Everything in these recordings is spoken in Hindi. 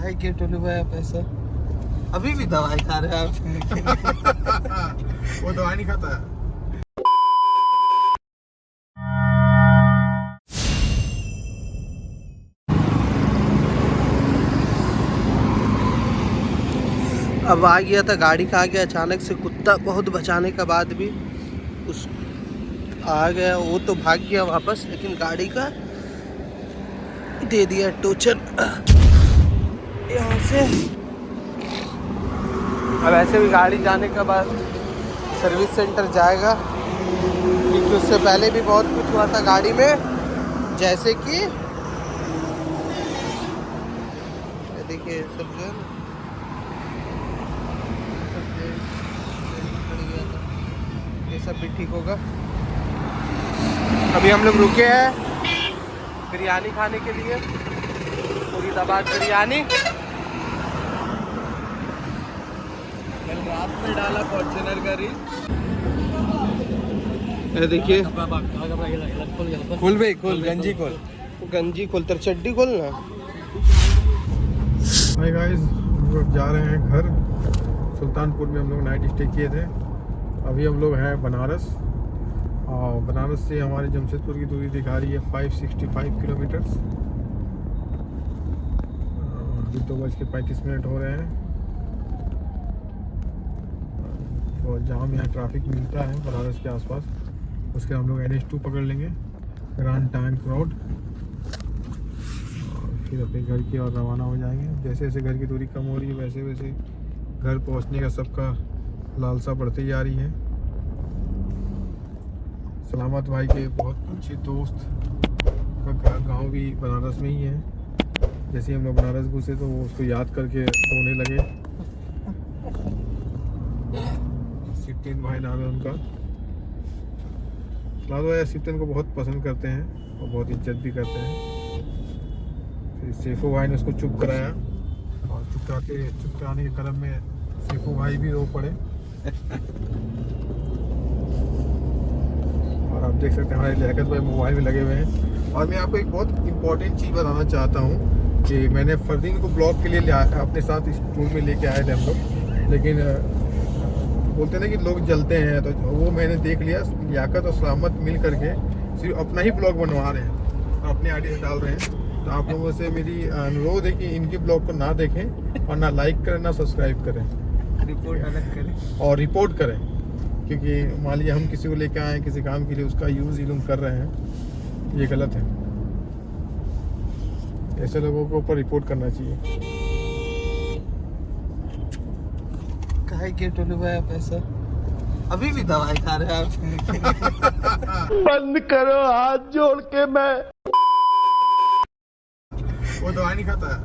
काहे के टोलू भाई पैसा अभी भी दवाई खा रहे हैं आप? वो दवाई नहीं खाता है। अब आ गया था गाड़ी का, आ गया अचानक से कुत्ता, बहुत बचाने के बाद भी उस आ गया। वो तो भाग गया वापस, लेकिन गाड़ी का दे दिया टोचन यहाँ से। अब ऐसे भी गाड़ी जाने के बाद सर्विस सेंटर जाएगा, क्योंकि उससे पहले भी बहुत कुछ हुआ था गाड़ी में, जैसे कि देखिए सब जो है ना, ये सब भी ठीक होगा। अभी हम लोग रुके हैं बिरयानी खाने के लिए, मुरीदाबाद बिरयानी। कल रात में डाला फॉर्च्यूनर का रील, देखिए। खोल भाई, खोल गंजी खोल, गंजी खोल, तेरे चड्डी खोल ना। हाय गाइस, हम लोग जा रहे हैं घर। सुल्तानपुर में हम लोग नाइट स्टे किए थे। अभी हम लोग हैं बनारस, और बनारस से हमारी जमशेदपुर की दूरी दिखा रही है 565 किलोमीटर्स। अभी 2:35 हो रहे हैं। तो जहाँ यहाँ ट्रैफिक मिलता है बनारस के आसपास, उसके हम लोग NH2 पकड़ लेंगे, ग्रैंड टैंक रोड, और फिर अपने घर की ओर रवाना हो जाएंगे। जैसे जैसे घर की दूरी कम हो रही है, वैसे वैसे घर पहुंचने का सबका लालसा बढ़ती जा रही है। सलामत भाई के बहुत अच्छे दोस्त का गांव भी बनारस में ही है। जैसे ही हम लोग बनारस घुसे तो वो उसको याद करके रोने लगे। सिप्तिन भाई नाम है उनका। सलामत भाई सिप्तिन को बहुत पसंद करते हैं और बहुत इज्जत भी करते हैं। फिर सैफू भाई ने उसको चुप कराया, और चुप कराने के क्रम में सैफू भाई भी रो पड़े। और आप देख सकते हैं हमारे लियाकत भाई मोबाइल में लगे हुए हैं। और मैं आपको एक बहुत इंपॉर्टेंट चीज़ बताना चाहता हूँ कि मैंने फरदीन को ब्लॉग के लिए अपने साथ इस टूर में लेके आए थे हम लोग, लेकिन बोलते ना कि लोग जलते हैं, तो वो मैंने देख लिया। लियाकत और सलामत मिल करके सिर्फ अपना ही ब्लॉग बनवा रहे हैं और अपने आइडिया डाल रहे हैं। तो आप लोगों से मेरी अनुरोध है कि इनके ब्लॉग को ना देखें, और ना लाइक करें, ना सब्सक्राइब करें, रिपोर्ट अलग करें और रिपोर्ट करें। क्योंकि मान लीजिए हम किसी को लेकर आए किसी काम के लिए, उसका यूज़ ही लोग कर रहे हैं, ये गलत है। ऐसे लोगों को ऊपर रिपोर्ट करना चाहिए। काहे के टोलू भाई पैसा अभी भी दवाई खा रहे हैं आप? बंद करो हाथ जोड़ के। मैं वो दवाई नहीं खाता है।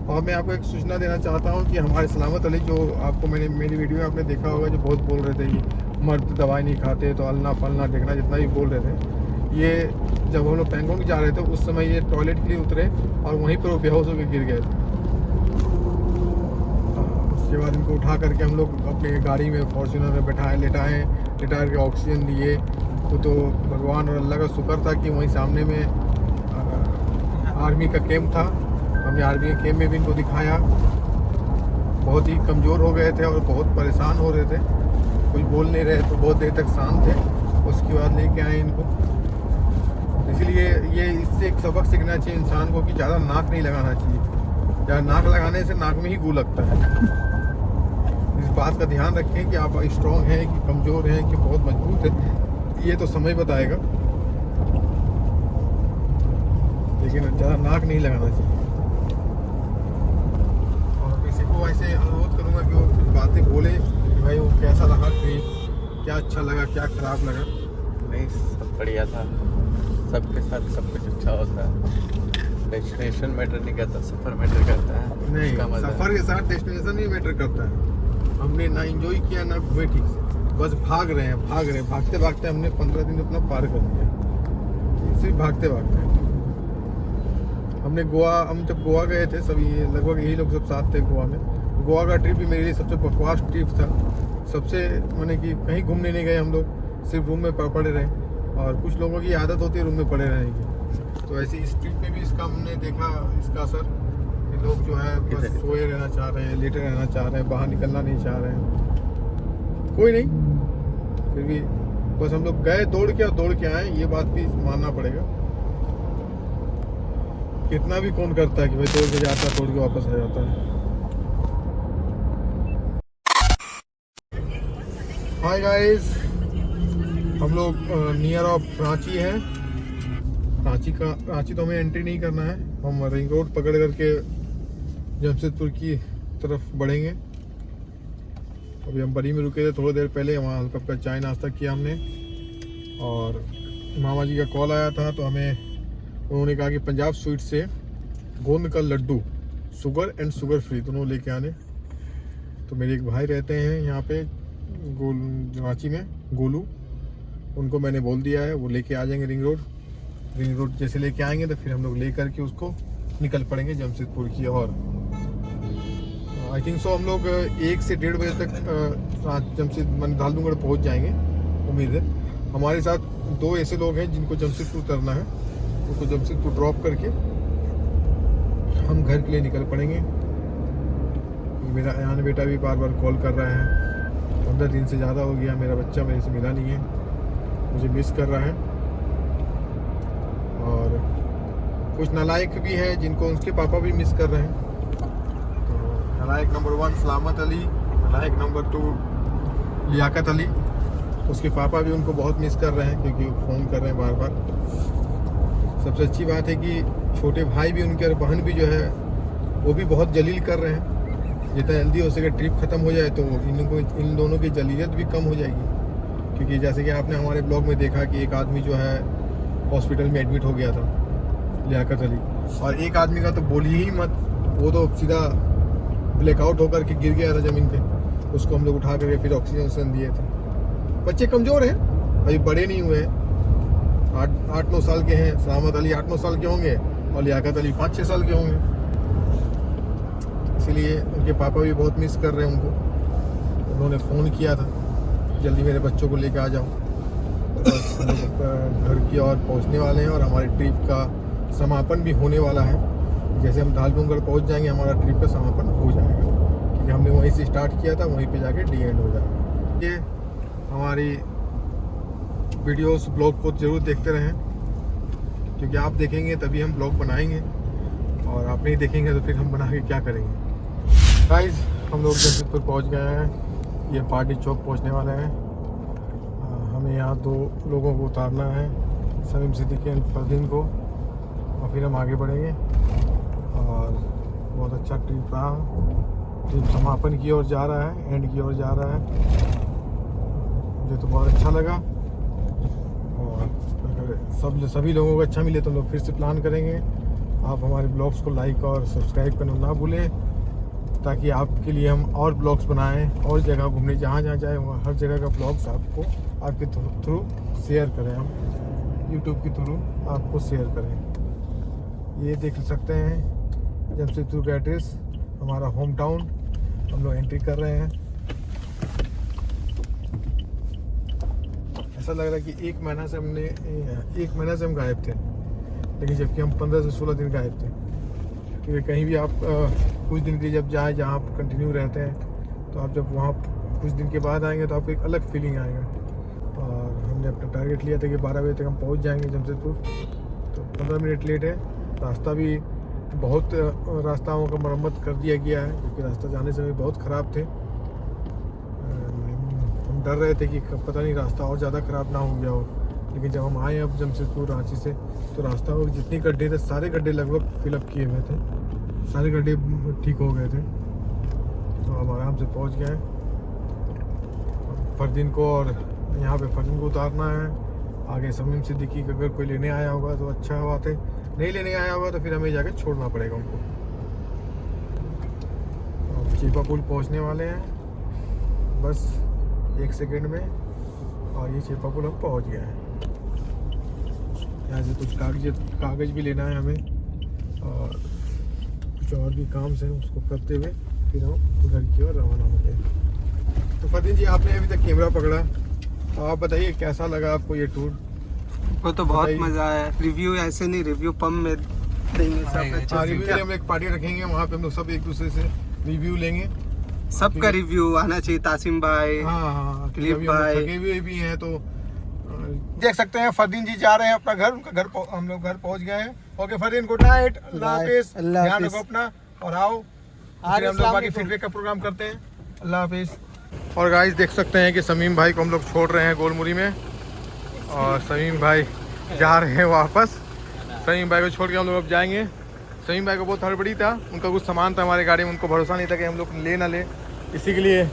और मैं आपको एक सूचना देना चाहता हूँ कि हमारे सलामत अली, जो आपको मैंने मेरी वीडियो में आपने देखा होगा, जो बहुत बोल रहे थे कि मर्द दवाई नहीं खाते, तो अल्लाह फलना देखना, जितना भी बोल रहे थे, ये जब हम लोग पैंगोंग जा रहे थे उस समय ये टॉयलेट के लिए उतरे और वहीं पर वो बेहोश होकर गिर गए थे। उसके बाद इनको उठा करके हम लोग अपने गाड़ी में फॉर्च्यूनर में लेटाए के ऑक्सीजन दिए। वो तो भगवान और अल्लाह का शुक्र था कि वहीं सामने में आर्मी का कैंप था। हमने आर्मी के कैंप में भी इनको दिखाया। बहुत ही कमज़ोर हो गए थे और बहुत परेशान हो रहे थे, कुछ बोल नहीं रहे, तो बहुत देर तक शांत थे। उसके बाद लेके आए इनको। इसलिए ये इससे एक सबक सीखना चाहिए इंसान को कि ज़्यादा नाक नहीं लगाना चाहिए। ज़्यादा नाक लगाने से नाक में ही गू लगता है। इस बात का ध्यान रखें कि आप स्ट्रॉन्ग हैं कि कमज़ोर हैं कि बहुत मजबूत है, ये तो समय बताएगा, लेकिन ज़्यादा नाक नहीं लगाना चाहिए। और मैं सिर्फ ऐसे अनुरोध करूँगा कि वो कुछ बातें बोले कि भाई वो कैसा लगा ट्रिप, क्या अच्छा लगा, क्या ख़राब लगा। नहीं, सब बढ़िया था। सबके साथ सब कुछ अच्छा होता है। डेस्टिनेशन मैटर नहीं करता, सफ़र मैटर करता है। नहीं, उसका मज़ा है। सफ़र के साथ डेस्टिनेशन भी मैटर करता है। हमने ना एंजॉय किया ना घूमे ठीक से, बस भाग रहे हैं। भागते भागते हमने 15 दिन अपना पार कर दिया, सिर्फ भागते भागते। हम जब गोवा गए थे, सभी लगभग यही लोग सब साथ थे गोवा में। गोवा का ट्रिप भी मेरे लिए सबसे बकवास ट्रिप था। सबसे मैंने कि कहीं घूमने नहीं गए हम लोग, सिर्फ रूम में पड़े रहे। और कुछ लोगों की आदत होती है रूम में पड़े रहने की, तो ऐसे स्ट्रीट पे भी इसका हमने देखा, इसका असर कि लोग जो है बस सोए रहना चाह रहे हैं, लेटे रहना चाह रहे हैं, बाहर निकलना नहीं चाह रहे हैं। कोई नहीं, फिर भी बस हम लोग गए दौड़ के आए, ये बात भी मानना पड़ेगा। कितना भी कौन करता है कि भाई दौड़ के जाता है, दौड़ के वापस आ जाता है। हाय गाइस, हम लोग नियर ऑफ रांची है। रांची तो हमें एंट्री नहीं करना है, हम रिंग रोड पकड़ करके जमशेदपुर की तरफ बढ़ेंगे। अभी हम बड़ी में रुके थे थोड़ी देर पहले, वहाँ हल्का फुल्का चाय नाश्ता किया हमने, और मामा जी का कॉल आया था तो हमें उन्होंने कहा कि पंजाब स्वीट से गोंद का laddu sugar and sugar free दोनों लेके आने। तो मेरे एक भाई रहते हैं यहाँ पे रांची में, गोलू, उनको मैंने बोल दिया है वो लेके आ जाएंगे रिंग रोड जैसे लेके आएंगे तो फिर हम लोग ले करके उसको निकल पड़ेंगे जमशेदपुर की ओर। आई थिंक सो हम लोग 1 से 1.5 बजे तक जमशेदपुर धालडूंगढ़ पहुँच जाएंगे, उम्मीद है। हमारे साथ 2 ऐसे लोग हैं जिनको जमशेदपुर उतरना है, उनको जमशेदपुर ड्रॉप करके हम घर के लिए निकल पड़ेंगे। मेरा अयान बेटा भी बार बार कॉल कर रहा है, 15 दिन से ज़्यादा हो गया मेरा बच्चा मेरे से मिला नहीं है, मुझे मिस कर रहा है। और कुछ नालायक भी हैं जिनको उसके पापा भी मिस कर रहे हैं। तो नालायक नंबर 1 सलामत अली, नालायक नंबर 2 लियाकत अली, उसके पापा भी उनको बहुत मिस कर रहे हैं क्योंकि वो फ़ोन कर रहे हैं बार बार। सबसे अच्छी बात है कि छोटे भाई भी उनके और बहन भी जो है वो भी बहुत जलील कर रहे हैं। जितना जल्दी हो सके ट्रिप ख़त्म हो जाए तो इन दोनों की जलीलियत भी कम हो जाएगी। क्योंकि जैसे कि आपने हमारे ब्लॉग में देखा कि एक आदमी जो है हॉस्पिटल में एडमिट हो गया था, लियाकत अली, और एक आदमी का तो बोलिए ही मत, वो तो सीधा ब्लैकआउट होकर के गिर गया था ज़मीन पे। उसको हम लोग उठा करके फिर ऑक्सीजन दिए थे। बच्चे कमज़ोर हैं, अभी बड़े नहीं हुए हैं, 8-9 साल के हैं। सलामत अली 8-9 साल के होंगे और लियाकत अली 5-6 साल के होंगे। इसीलिए उनके पापा भी बहुत मिस कर रहे हैं उनको। उन्होंने फ़ोन किया था जल्दी मेरे बच्चों को लेकर आ जाओ। बस हम लोग घर की ओर पहुंचने वाले हैं और हमारी ट्रिप का समापन भी होने वाला है। जैसे हम धालडूंगढ़ पहुंच जाएंगे हमारा ट्रिप का समापन हो जाएगा, क्योंकि हमने वहीं से स्टार्ट किया था, वहीं पे जाके डी एंड हो जाएगा। ये हमारी वीडियोस ब्लॉग को ज़रूर देखते रहें, क्योंकि आप देखेंगे तभी हम ब्लॉग बनाएंगे, और आप नहीं देखेंगे तो फिर हम बना के क्या करेंगे। गाइस, हम लोग जमशेदपुर पहुंच गए हैं, ये पार्टी चौक पहुंचने वाले हैं। हमें यहाँ 2 लोगों को उतारना है, समीम सिद्दीकी एंड फरदीन को, और फिर हम आगे बढ़ेंगे। और बहुत अच्छा ट्रिप रहा, ट्रिप समापन की ओर जा रहा है, एंड की ओर जा रहा है। मुझे तो बहुत अच्छा लगा, और अगर सभी लोगों को अच्छा मिले तो लोग फिर से प्लान करेंगे। आप हमारे ब्लॉग्स को लाइक और सब्सक्राइब करना ना भूलें, ताकि आपके लिए हम और ब्लॉग्स बनाएं, और जगह घूमने जहाँ जाए वहाँ हर जगह का ब्लॉग्स आपके थ्रू शेयर करें, हम यूट्यूब के थ्रू आपको शेयर करें। ये देख सकते हैं जमशेदपुर का एड्रेस, हमारा होम टाउन। हम लोग एंट्री कर रहे हैं। ऐसा लग रहा है कि 1 महीना से हम गायब थे, लेकिन जबकि हम 15 से 16 दिन गायब थे। क्योंकि कहीं भी आप कुछ दिन के लिए जब जाए जहाँ आप कंटिन्यू रहते हैं, तो आप जब वहाँ कुछ दिन के बाद आएंगे तो आपको एक अलग फीलिंग आएगा। और हमने अपना टारगेट लिया था कि 12 बजे तक हम पहुँच जाएंगे जमशेदपुर, तो 15 मिनट लेट है। रास्ता भी बहुत, रास्ताओं का मरम्मत कर दिया गया है, क्योंकि रास्ता जाने से भी बहुत ख़राब थे। हम डर रहे थे कि पता नहीं रास्ता और ज़्यादा ख़राब ना हो गया हो, लेकिन जब हम आए अब जमशेदपुर रांची से, तो रास्ता में जितने गड्ढे थे सारे गड्ढे लगभग फिलअप किए हुए थे, सारे गड्ढे ठीक हो गए थे। तो हम आराम से पहुंच गए। फरदीन को और यहाँ पे फरदीन को उतारना है। आगे समीम सिद्दीकी अगर कोई लेने आया होगा तो अच्छा बात है, नहीं लेने आया होगा तो फिर हमें जाके छोड़ना पड़ेगा उनको। अब चीपा पुल पहुँचने वाले हैं बस 1 सेकेंड में, और ये चीपा पुल हम पहुँच गए हैं। यहाँ से कुछ कागज भी लेना है हमें, और कुछ और भी काम से उसको करते हुए फिर हम घर की ओर रवाना हो गए। तो फरदीन जी, आपने अभी तक कैमरा पकड़ा, तो आप बताइए कैसा लगा आपको ये टूर? वो तो बहुत बताइए। मजा आया। रिव्यू ऐसे नहीं, रिव्यू पंप में देंगे सब अच्छे हाँ, से। रिव्यू के लिए हम एक पार्टी रखेंगे, वहाँ पे हम लोग सब एक दूसरे से रिव्यू लेंगे। सबका रिव्यू आना चाहिए। तासिम भाई, हाँ, क्लिप अभी हम लोग भाई। थके हुए भी हैं तो देख सकते हैं। फरदीन जी जा रहे हैं अपना घर, उनका घर हम लोग घर पहुंच गए हैं। ओके फरदीन, गुड नाइट, अल्लाह हाफिज, अल्लाह ध्यान हाफिज। रखो अपना और आओ फिर हम लोग बाकी फीडबैक का प्रोग्राम करते हैं। अल्लाह हाफिज। और गाइस देख सकते हैं कि समीम भाई को हम लोग छोड़ रहे हैं गोलमुरी में और समीम भाई जा रहे हैं वापस। समीम भाई को छोड़ के हम लोग अब जाएंगे। समीम भाई को बहुत हड़बड़ी था, उनका कुछ सामान था हमारे गाड़ी में, उनको भरोसा नहीं था कि हम लोग ले ना ले, इसी के लिए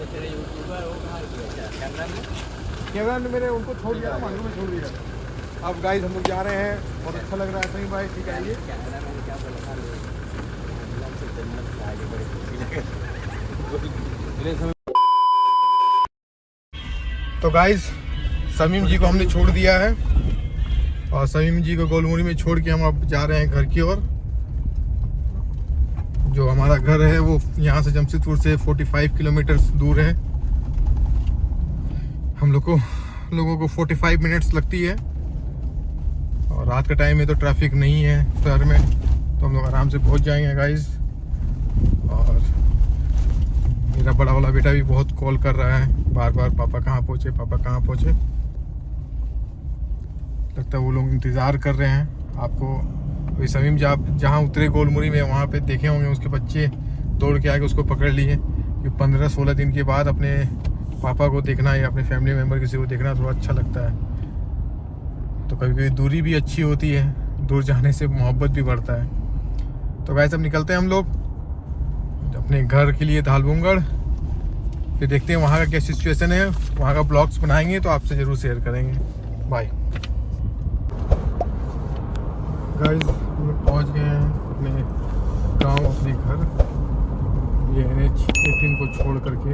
कैमरा में मैंने उनको छोड़ दिया, मांगू में छोड़ दिया। अब गाइस हम लोग जा रहे हैं, बहुत अच्छा लग रहा है। समीम भाई ठीक है, तो गाइस समीम जी को हमने छोड़ दिया है और समीम जी को गोलमुरी में छोड़ के हम अब जा रहे हैं घर की ओर। जो हमारा घर है वो यहाँ से जमशेदपुर से 45 किलोमीटर दूर है। हम लोगों को 45 मिनट्स लगती है और रात का टाइम में तो ट्रैफिक नहीं है शहर में, तो हम लोग आराम से पहुँच जाएंगे गाइस। और मेरा बड़ा वाला बेटा भी बहुत कॉल कर रहा है बार बार, पापा कहाँ पहुँचे, पापा कहाँ पहुँचे। लगता है वो लोग इंतज़ार कर रहे हैं आपको। अभी समीम जहाँ उतरे गोलमुरी में, वहाँ पे देखे होंगे उसके बच्चे दौड़ के आके उसको पकड़ लिए। कि 15-16 दिन के बाद अपने पापा को देखना या अपने फैमिली मेम्बर किसी को देखना थोड़ा अच्छा लगता है। तो कभी कभी दूरी भी अच्छी होती है, दूर जाने से मोहब्बत भी बढ़ता है। तो गाइस अब निकलते हैं हम लोग अपने घर के लिए धालबुंगड़। फिर देखते हैं वहाँ का क्या सिचुएशन है, वहाँ का ब्लॉग्स बनाएंगे तो आपसे ज़रूर शेयर करेंगे। बाय गाइस, हम लोग पहुँच गए हैं अपने गांव, अपने घर। ये NH18 को छोड़ करके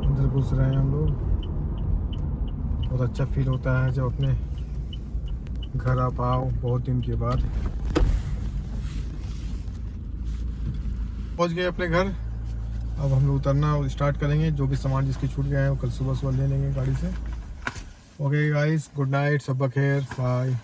इधर घुस रहे हैं हम लोग। बहुत अच्छा फील होता है जब अपने घर आप आओ बहुत दिन के बाद। पहुंच गए अपने घर। अब हम लोग उतरना स्टार्ट करेंगे। जो भी सामान जिसके छूट गए हैं वो कल सुबह ले लेंगे गाड़ी से। ओके गाइस, गुड नाइट, सब बखैर, बाय।